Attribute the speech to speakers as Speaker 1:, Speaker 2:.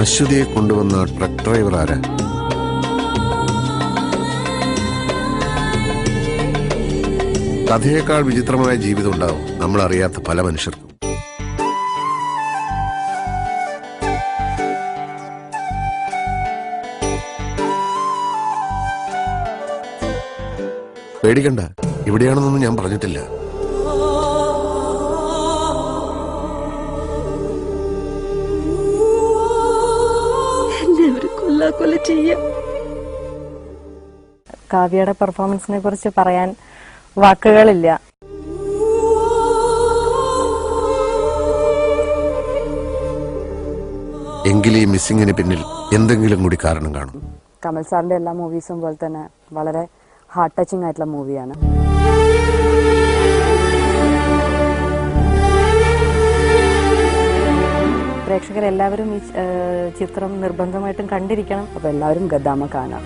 Speaker 1: അശ്വതിയെ കൊണ്ടുവന്ന truck driver ആരാ? കഥയേക്കാൾ വിചിത്രമായ ജീവിതം ഉണ്ടാവും നമ്മൾ അറിയാത്ത പല മനുഷ്യർക്കും. പേടിക്കണ്ട, ഇവിടെയാണെന്നൊന്നും ഞാൻ പറഞ്ഞിട്ടില്ല.
Speaker 2: കാവ്യയുടെ പെർഫോമൻസിനെ കുറിച്ച് പറയാൻ വാക്കുകളില്ല.
Speaker 1: എങ്കിലും ഈ മിസ്സിങ്ങിന് പിന്നിൽ എന്തെങ്കിലും കൂടി കാരണം കാണും.
Speaker 2: കമൽ സാറിന്റെ എല്ലാ മൂവീസും പോലെ തന്നെ വളരെ ഹാർട്ട് ടച്ചിങ് ആയിട്ടുള്ള മൂവിയാണ്. പ്രേക്ഷകരെല്ലാവരും ഈ ചിത്രം നിർബന്ധമായിട്ടും കണ്ടിരിക്കണം. അപ്പോൾ എല്ലാവരും ഗദാമ കാണാം.